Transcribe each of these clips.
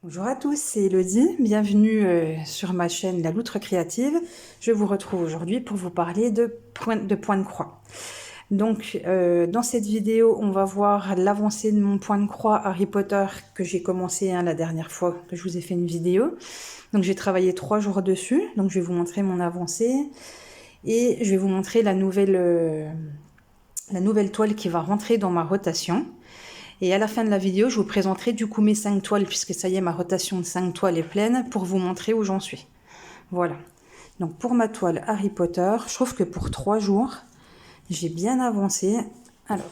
Bonjour à tous, c'est Elodie, bienvenue sur ma chaîne La Loutre Créative. Je vous retrouve aujourd'hui pour vous parler de point de croix. Donc dans cette vidéo, on va voir l'avancée de mon point de croix Harry Potter que j'ai commencé la dernière fois que je vous ai fait une vidéo. Donc j'ai travaillé 3 jours dessus, donc je vais vous montrer mon avancée et je vais vous montrer la nouvelle toile qui va rentrer dans ma rotation. Et à la fin de la vidéo, je vous présenterai du coup mes 5 toiles, puisque ça y est, ma rotation de 5 toiles est pleine, pour vous montrer où j'en suis. Voilà. Donc pour ma toile Harry Potter, je trouve que pour 3 jours, j'ai bien avancé. Alors,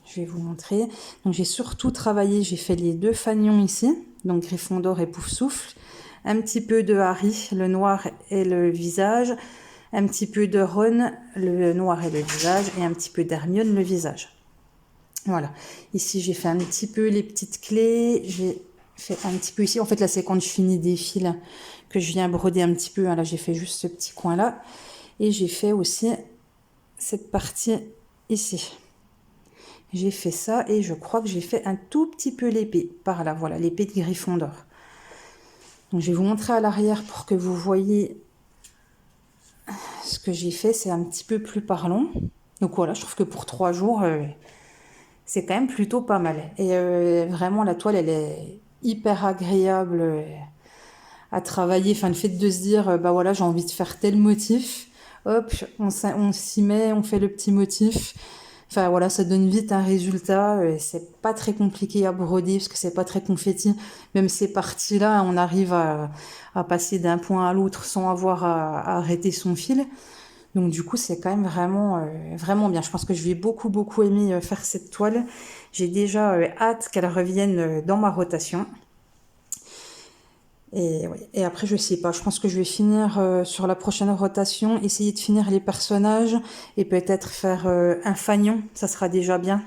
je vais vous montrer. Donc j'ai surtout travaillé, j'ai fait les 2 fanions ici, donc Gryffondor et Poufsouffle, un petit peu de Harry, le noir et le visage, un petit peu de Ron, le noir et le visage, et un petit peu d'Hermione, le visage. Voilà, ici j'ai fait un petit peu les petites clés, j'ai fait un petit peu ici, en fait là c'est quand je finis des fils que je viens broder un petit peu, là j'ai fait juste ce petit coin là, et j'ai fait aussi cette partie ici. J'ai fait ça et je crois que j'ai fait un tout petit peu l'épée, par là, voilà, l'épée de Gryffondor. Donc je vais vous montrer à l'arrière pour que vous voyez ce que j'ai fait, c'est un petit peu plus parlant. Donc voilà, je trouve que pour 3 jours... c'est quand même plutôt pas mal. Et vraiment, la toile, elle est hyper agréable à travailler. Enfin, le fait de se dire, bah voilà, j'ai envie de faire tel motif. Hop, on s'y met, on fait le petit motif. Enfin voilà, ça donne vite un résultat. C'est pas très compliqué à broder parce que c'est pas très confetti. Même ces parties-là, on arrive à passer d'un point à l'autre sans avoir à arrêter son fil. Donc du coup, c'est quand même vraiment bien. Je pense que je vais beaucoup aimer faire cette toile. J'ai déjà hâte qu'elle revienne dans ma rotation. Et, ouais. Et après, je sais pas. Je pense que je vais finir sur la prochaine rotation, essayer de finir les personnages et peut-être faire un fanion. Ça sera déjà bien.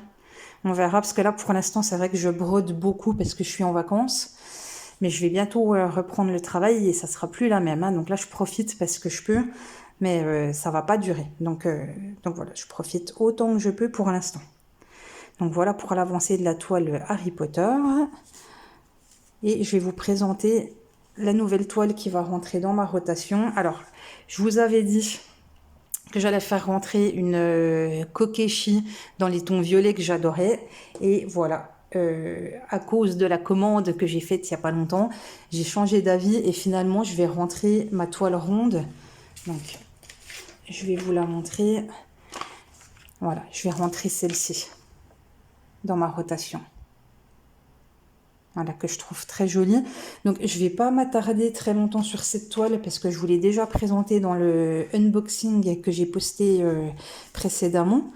On verra parce que là, pour l'instant, c'est vrai que je brode beaucoup parce que je suis en vacances. Mais je vais bientôt reprendre le travail et ça sera plus la même. Hein. Donc là, je profite parce que je peux, mais ça va pas durer. Donc voilà, je profite autant que je peux pour l'instant. Donc voilà pour l'avancée de la toile Harry Potter. Et je vais vous présenter la nouvelle toile qui va rentrer dans ma rotation. Alors, je vous avais dit que j'allais faire rentrer une Kokeshi dans les tons violets que j'adorais. Et voilà, à cause de la commande que j'ai faite il n'y a pas longtemps, j'ai changé d'avis et finalement je vais rentrer ma toile ronde. Donc je vais vous la montrer. Voilà, je vais rentrer celle-ci dans ma rotation. Voilà, que je trouve très jolie. Donc je vais pas m'attarder très longtemps sur cette toile parce que je vous l'ai déjà présentée dans le unboxing que j'ai posté précédemment.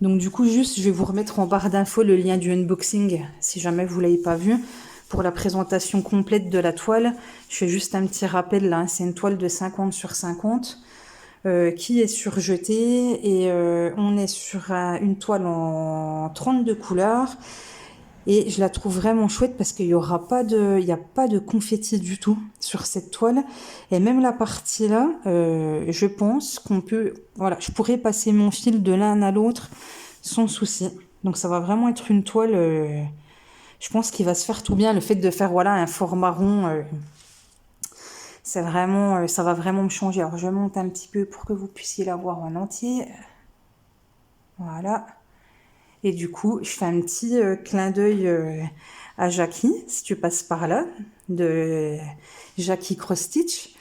Donc du coup, juste, je vais vous remettre en barre d'infos le lien du unboxing, si jamais vous ne l'avez pas vu. Pour la présentation complète de la toile, je fais juste un petit rappel là, c'est une toile de 50 sur 50 qui est surjetée et on est sur une toile en 32 couleurs. Et je la trouve vraiment chouette parce qu'il n'y aura pas de, il y a pas de confetti du tout sur cette toile. Et même la partie là, je pense qu'on peut, voilà, je pourrais passer mon fil de l'un à l'autre sans souci. Donc ça va vraiment être une toile, je pense qu'il va se faire tout bien. Le fait de faire voilà un format rond, c'est vraiment, ça va vraiment me changer. Alors je monte un petit peu pour que vous puissiez la voir en entier. Voilà. Et du coup, je fais un petit clin d'œil à Jackie, si tu passes par là, de Jackie Cross Stitch,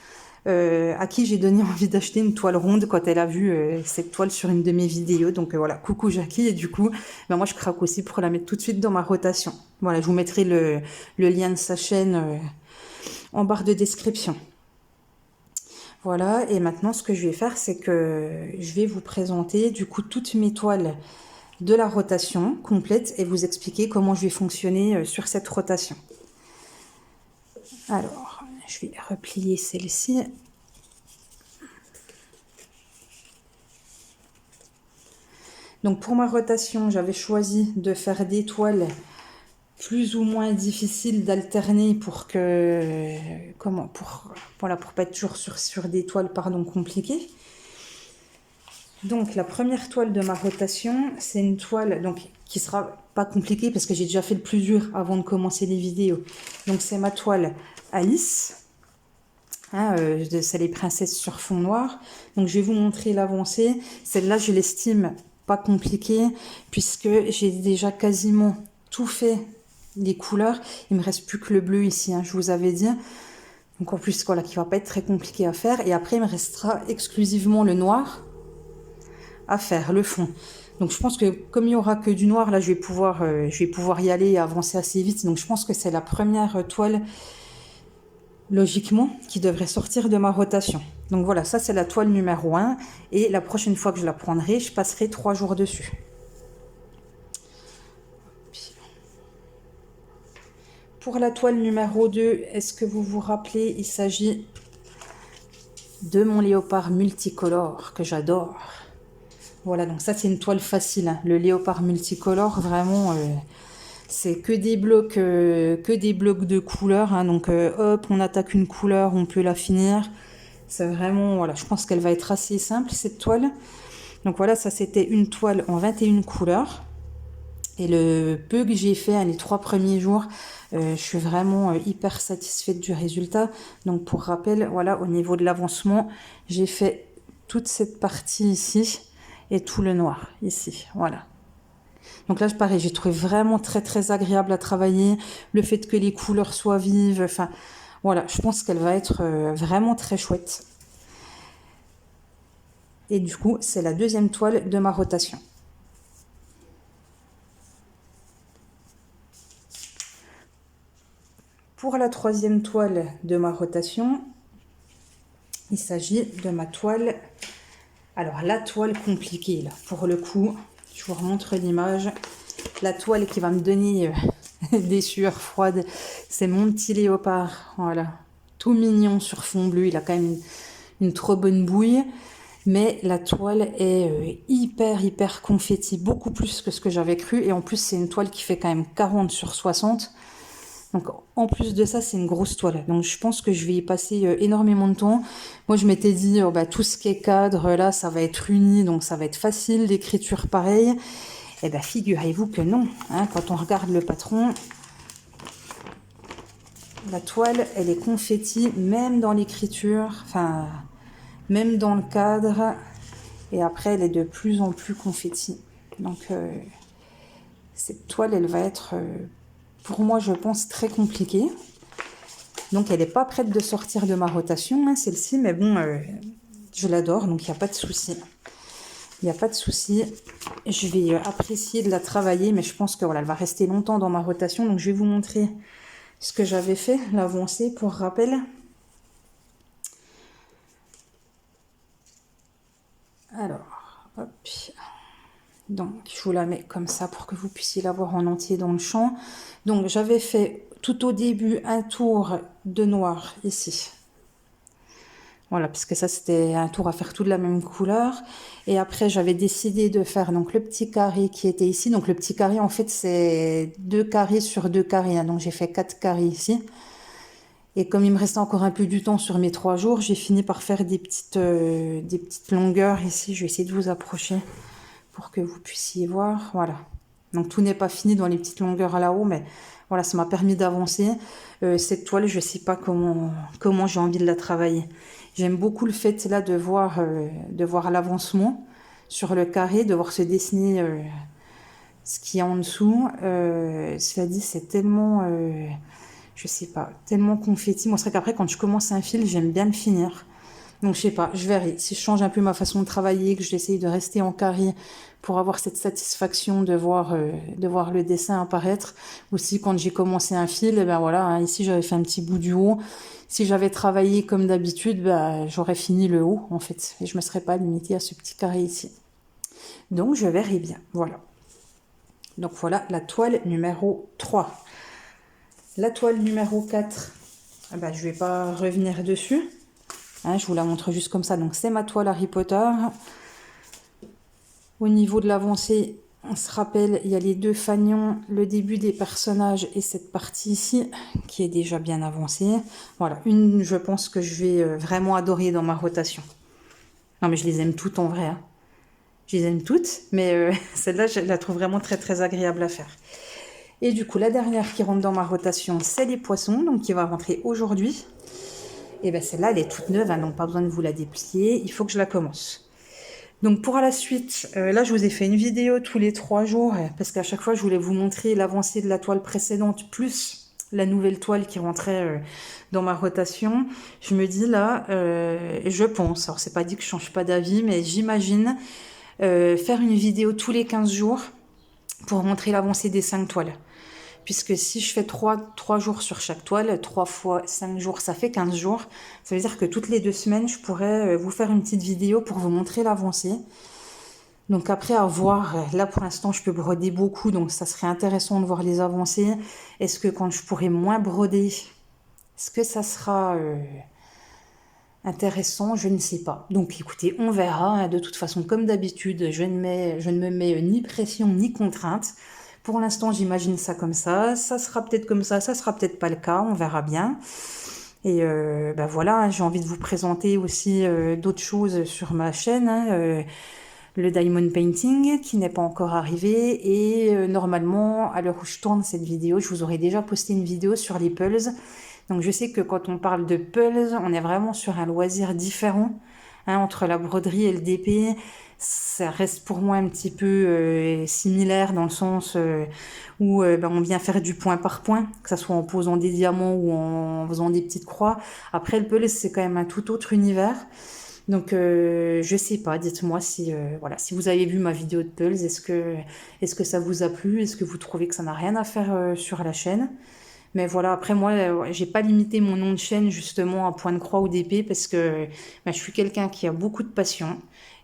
à qui j'ai donné envie d'acheter une toile ronde quand elle a vu cette toile sur une de mes vidéos. Donc voilà, coucou Jackie. Et du coup, ben moi je craque aussi pour la mettre tout de suite dans ma rotation. Voilà, je vous mettrai le lien de sa chaîne en barre de description. Voilà, et maintenant ce que je vais faire, c'est que je vais vous présenter du coup toutes mes toiles de la rotation complète et vous expliquer comment je vais fonctionner sur cette rotation. Alors, je vais replier celle-ci. Donc pour ma rotation, j'avais choisi de faire des toiles plus ou moins difficiles d'alterner pour que voilà, pour pas être toujours sur des toiles compliquées. Donc la première toile de ma rotation, c'est une toile donc, qui sera pas compliquée parce que j'ai déjà fait le plus dur avant de commencer les vidéos. Donc c'est ma toile Alice. Hein, c'est les princesses sur fond noir. Donc je vais vous montrer l'avancée. Celle-là, je l'estime pas compliquée puisque j'ai déjà quasiment tout fait les couleurs. Il me reste plus que le bleu ici, hein, je vous avais dit. Donc en plus, voilà, qui va pas être très compliqué à faire. Et après, il me restera exclusivement le noir à faire, le fond. Donc je pense que comme il y aura que du noir, là, je vais pouvoir y aller et avancer assez vite. Donc je pense que c'est la première toile logiquement, qui devrait sortir de ma rotation. Donc voilà, ça c'est la toile numéro 1. Et la prochaine fois que je la prendrai, je passerai 3 jours dessus. Pour la toile numéro 2, est-ce que vous vous rappelez, il s'agit de mon léopard multicolore que j'adore. Voilà, donc ça c'est une toile facile, hein. Le léopard multicolore, vraiment... c'est que des blocs de couleurs, hein. Donc hop, on attaque une couleur, on peut la finir. C'est vraiment, voilà, je pense qu'elle va être assez simple cette toile. Donc voilà, ça c'était une toile en 21 couleurs. Et le peu que j'ai fait, hein, les 3 premiers jours, je suis vraiment hyper satisfaite du résultat. Donc pour rappel, voilà, au niveau de l'avancement, j'ai fait toute cette partie ici et tout le noir ici, voilà. Donc là, pareil, j'ai trouvé vraiment très très agréable à travailler. Le fait que les couleurs soient vives, enfin, voilà, je pense qu'elle va être vraiment très chouette. Et du coup, c'est la deuxième toile de ma rotation. Pour la troisième toile de ma rotation, il s'agit de ma toile... Alors, la toile compliquée, là, pour le coup, je vous remontre l'image. La toile qui va me donner des sueurs froides, c'est mon petit léopard, voilà. Tout mignon sur fond bleu, il a quand même une trop bonne bouille. Mais la toile est hyper confetti, beaucoup plus que ce que j'avais cru. Et en plus, c'est une toile qui fait quand même 40 sur 60. Donc en plus de ça, c'est une grosse toile. Donc je pense que je vais y passer énormément de temps. Moi, je m'étais dit, tout ce qui est cadre, là, ça va être uni, donc ça va être facile. L'écriture, pareil. Eh bien, figurez-vous que non. Hein, quand on regarde le patron, la toile, elle est confetti, même dans l'écriture, enfin, même dans le cadre. Et après, elle est de plus en plus confetti. Donc, cette toile, elle va être... pour moi, je pense, très compliquée. Donc, elle n'est pas prête de sortir de ma rotation, hein, celle-ci. Mais bon, je l'adore, donc il n'y a pas de souci. Il n'y a pas de souci. Je vais apprécier de la travailler, mais je pense que voilà, elle va rester longtemps dans ma rotation. Donc, je vais vous montrer ce que j'avais fait, l'avancée, pour rappel. Alors, hop. Donc, je vous la mets comme ça pour que vous puissiez la voir en entier dans le champ. Donc, j'avais fait tout au début un tour de noir ici. Voilà, parce que ça, c'était un tour à faire tout de la même couleur. Et après, j'avais décidé de faire donc le petit carré qui était ici. Donc, le petit carré, en fait, c'est 2 carrés sur 2 carrés. Hein. Donc, j'ai fait 4 carrés ici. Et comme il me restait encore un peu du temps sur mes 3 jours, j'ai fini par faire des petites longueurs ici. Je vais essayer de vous approcher pour que vous puissiez voir. Voilà. Donc tout n'est pas fini dans les petites longueurs là-haut, mais voilà, ça m'a permis d'avancer. Cette toile, je ne sais pas comment j'ai envie de la travailler. J'aime beaucoup le fait là de voir l'avancement sur le carré, de voir se dessiner ce qu'il y a en dessous. Cela dit, c'est tellement, je sais pas, tellement confetti. Moi, c'est vrai qu'après, quand je commence un fil, j'aime bien le finir. Donc, je sais pas, je verrai. Si je change un peu ma façon de travailler, que j'essaye de rester en carré pour avoir cette satisfaction de voir le dessin apparaître. Aussi, quand j'ai commencé un fil, et ben voilà, hein, ici, j'avais fait un petit bout du haut. Si j'avais travaillé comme d'habitude, ben, j'aurais fini le haut, en fait. Et je me serais pas limitée à ce petit carré ici. Donc, je verrai bien. Voilà. Donc, voilà la toile numéro 3. La toile numéro 4, ben, je vais pas revenir dessus. Hein, je vous la montre juste comme ça. Donc, c'est ma toile Harry Potter. Au niveau de l'avancée, on se rappelle, il y a les 2 fanions, le début des personnages et cette partie ici, qui est déjà bien avancée. Voilà, je pense que je vais vraiment adorer dans ma rotation. Non, mais je les aime toutes en vrai. Hein. Je les aime toutes, mais celle-là, je la trouve vraiment très très agréable à faire. Et du coup, la dernière qui rentre dans ma rotation, c'est les poissons, donc qui va rentrer aujourd'hui. Et bien celle-là, elle est toute neuve, hein, donc pas besoin de vous la déplier, il faut que je la commence. Donc pour la suite, là je vous ai fait une vidéo tous les 3 jours, parce qu'à chaque fois je voulais vous montrer l'avancée de la toile précédente, plus la nouvelle toile qui rentrait dans ma rotation. Je me dis là, je pense, alors c'est pas dit que je change pas d'avis, mais j'imagine faire une vidéo tous les 15 jours pour montrer l'avancée des 5 toiles. Puisque si je fais 3 jours sur chaque toile, 3 fois 5 jours, ça fait 15 jours. Ça veut dire que toutes les 2 semaines, je pourrais vous faire une petite vidéo pour vous montrer l'avancée. Donc après, à voir, là pour l'instant, je peux broder beaucoup, donc ça serait intéressant de voir les avancées. Est-ce que quand je pourrai moins broder, est-ce que ça sera intéressant? Je ne sais pas. Donc écoutez, on verra. De toute façon, comme d'habitude, je ne me mets ni pression ni contrainte. Pour l'instant, j'imagine ça comme ça. Ça sera peut-être comme ça sera peut-être pas le cas. On verra bien. Et ben voilà, j'ai envie de vous présenter aussi d'autres choses sur ma chaîne. Le diamond painting qui n'est pas encore arrivé. Et normalement, à l'heure où je tourne cette vidéo, je vous aurais déjà posté une vidéo sur les pulls. Donc je sais que quand on parle de pulls, on est vraiment sur un loisir différent. Entre la broderie et le DP, ça reste pour moi un petit peu similaire dans le sens où on vient faire du point par point, que ça soit en posant des diamants ou en faisant des petites croix. Après, le pull, c'est quand même un tout autre univers. Donc je sais pas, dites-moi si voilà, si vous avez vu ma vidéo de pulls, est-ce que ça vous a plu? Est-ce que vous trouvez que ça n'a rien à faire sur la chaîne? Mais voilà, après moi, j'ai pas limité mon nom de chaîne justement à point de croix ou d'épée parce que je suis quelqu'un qui a beaucoup de passion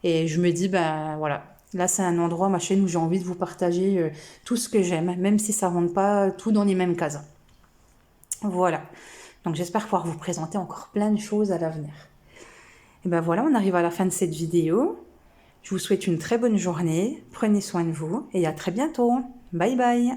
et je me dis, ben voilà, là c'est un endroit, ma chaîne, où j'ai envie de vous partager tout ce que j'aime, même si ça rentre pas tout dans les mêmes cases. Voilà, donc j'espère pouvoir vous présenter encore plein de choses à l'avenir. Et ben voilà, on arrive à la fin de cette vidéo. Je vous souhaite une très bonne journée, prenez soin de vous et à très bientôt. Bye bye.